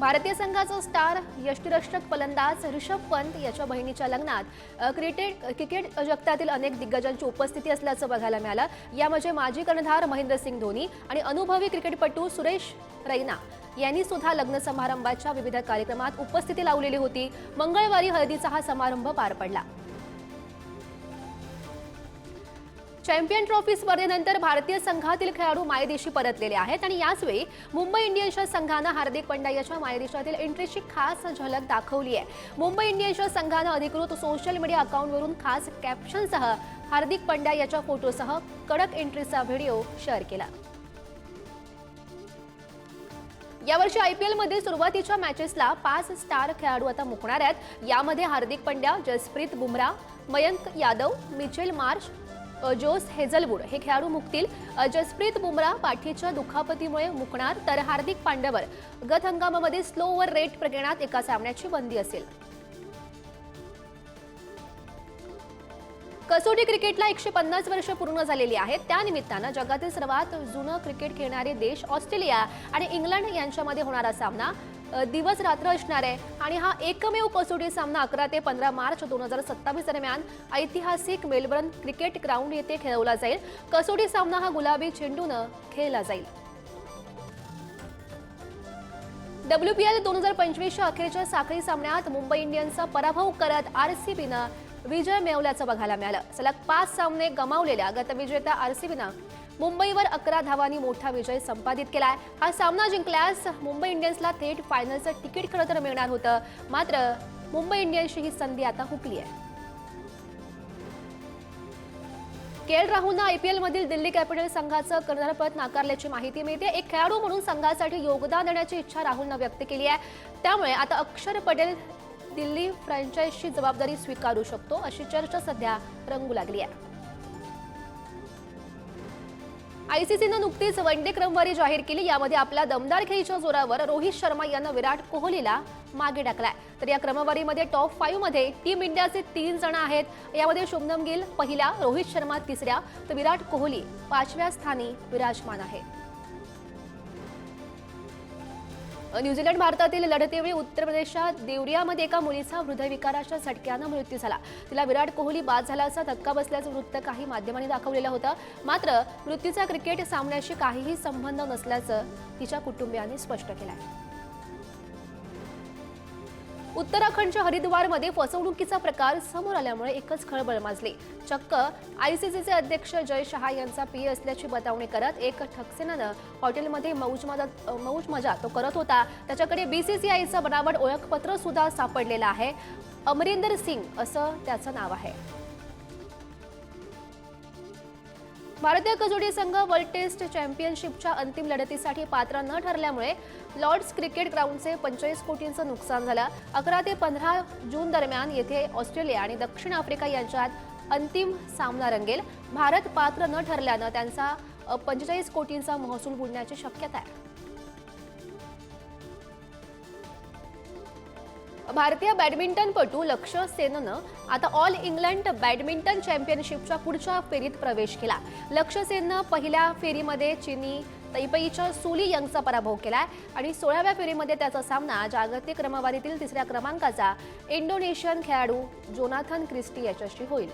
भारतीय संघाचा स्टार यष्टिरक्षक फलंदाज ऋषभ पंत याच्या बहिणीच्या लग्नात क्रिकेट जगतातील अनेक दिग्गजांची उपस्थिती असल्याचं बघायला मिळालं। यामध्ये माजी कर्णधार महेंद्रसिंग धोनी आणि अनुभवी क्रिकेटपटू सुरेश रैना यांनी सुद्धा लग्न समारंभाच्या विविध कार्यक्रमात उपस्थिती लावलेली होती। मंगळवारी हळदीचा हा समारंभ पार पडला। चॅम्पियन ट्रॉफी स्पर्धेनंतर भारतीय संघातील खेळाडू मायदेशी परतलेले आहेत आणि याचवेळी मुंबई इंडियन्सच्या संघानं हार्दिक पांड्या याच्या मायदेशातील एंट्रीची खास झलक दाखवली आहे। मुंबई इंडियन्सच्या संघानं अधिकृत सोशल मीडिया अकाउंटवरून खास कॅप्शनसह हार्दिक पांड्या याच्या फोटोसह कडक एंट्रीचा व्हिडिओ शेअर केला। यावर्षी आयपीएलमध्ये सुरुवातीच्या मॅचेसला 5 स्टार खेळाडू आता मुकणार आहेत। यामध्ये Hardik Pandya, Jasprit Bumrah, Mayank Yadav, Mitchell Marsh, Josh Hazlewood हे खेळाडू मुकतील। जसप्रीत बुमराह पाठीच्या दुखापतीमुळे मुकणार, तर हार्दिक पांड्यावर गत हंगामामध्ये स्लो ओव्हर रेट प्रकरणात एका सामन्याची बंदी असेल। कसोटी क्रिकेटला 150 वर्ष पूर्ण झालेली आहेत। त्यानिमित्तानं जगातील सर्वात जुनं क्रिकेट खेळणारे देश ऑस्ट्रेलिया आणि इंग्लंड यांच्यामध्ये होणारा सामना दिवस रात्र असणार आहे आणि हा एकमेव कसोटी सामना 11 ते 15 मार्च 2027 दरम्यान ऐतिहासिक मेलबर्न क्रिकेट ग्राउंड येथे खेळवला जाईल। कसोटी सामना हा गुलाबी चेंडूनं खेळला जाईल। WPL 2025च्या अखेरच्या साखळी सामन्यात मुंबई इंडियन्सचा पराभव करत आरसीबीनं विजय मिळवल्याचं बघायला मिळालं। सलग 5 सामने गमावलेल्या गतविजेत्या आरसीबीनं मुंबईवर 11 धावांनी मोठा विजय संपादित केलाय। हा सामना जिंकल्यास मुंबई इंडियन्सला थेट फायनलचं तिकीट खरं तर मिळणार होतं, मात्र मुंबई इंडियन्सची ही संधी आता हुकली आहे। केएल राहुलनं आयपीएलमधील दिल्ली कॅपिटल संघाचं कर्णधारपद नाकारल्याची माहिती मिळते। एक खेळाडू म्हणून संघासाठी योगदान देण्याची इच्छा राहुलनं व्यक्त केली आहे। त्यामुळे आता अक्षर पटेल दिल्ली फ्रँचाइझची जबाबदारी स्वीकारू शकतो, अशी चर्चा सध्या रंगू लागली आहे। आयसीसीनं नुकतीच वनडे क्रमवारी जाहीर केली। यामध्ये आपल्या दमदार खेळीच्या जोरावर रोहित शर्मा यानं विराट कोहलीला मागे टाकलाय। तर या क्रमवारीमध्ये टॉप 5 मध्ये टीम इंडियाचे 3 जण आहेत। यामध्ये शुभमन गिल पहिल्या, रोहित शर्मा तिसऱ्या, तर विराट कोहली 5व्या स्थानी विराजमान आहे। न्यूझीलंड भारतातील लढतीवेळी उत्तर प्रदेशच्या देवरियामध्ये एका मुलीचा हृदयविकाराच्या झटक्यानं मृत्यू झाला। तिला विराट कोहली बाद झाल्याचा धक्का बसल्याचं वृत्त काही माध्यमांनी दाखवलेलं होतं, मात्र मृत्यूचा क्रिकेट सामन्याशी काहीही संबंध नसल्याचं तिच्या कुटुंबियांनी स्पष्ट केलंय। उत्तराखंडच्या हरिद्वारमध्ये फसवणुकीचा प्रकार समोर आल्यामुळे एकच खळबळ माजली। चक्क आयसीसीचे अध्यक्ष जय शहा यांचा पीए असल्याची बतावणी करत एक ठकसेनानं हॉटेलमध्ये मौज मजा तो करत होता। त्याच्याकडे बीसीसीआयचं बनावट ओळखपत्र सुद्धा सापडलेलं आहे। अमरिंदर सिंग असं त्याचं नाव आहे। भारतीय कसोटी संघ वर्ल्ड टेस्ट चॅम्पियनशिपच्या अंतिम लढतीसाठी पात्र न ठरल्यामुळे लॉर्ड्स क्रिकेट ग्राउंडचे 45 कोटींचं नुकसान झालं। 11 ते 15 जून दरम्यान येथे ऑस्ट्रेलिया आणि दक्षिण आफ्रिका यांच्यात अंतिम सामना रंगेल। भारत पात्र न ठरल्यानं त्यांचा 45 कोटींचा महसूल बुडण्याची शक्यता आहे। भारतीय बॅडमिंटनपटू लक्ष्य सेननं आता ऑल इंग्लंड बॅडमिंटन चॅम्पियनशिपच्या पुढच्या फेरीत प्रवेश केला। लक्ष्य सेननं पहिल्या फेरीमध्ये चीनी तैपेईच्या सुली यंगचा पराभव केलाय आणि 16व्या फेरीमध्ये त्याचा सामना जागतिक क्रमवारीतील 3ऱ्या क्रमांकाचा इंडोनेशियन खेळाडू जोनाथन क्रिस्टी याच्याशी होईल।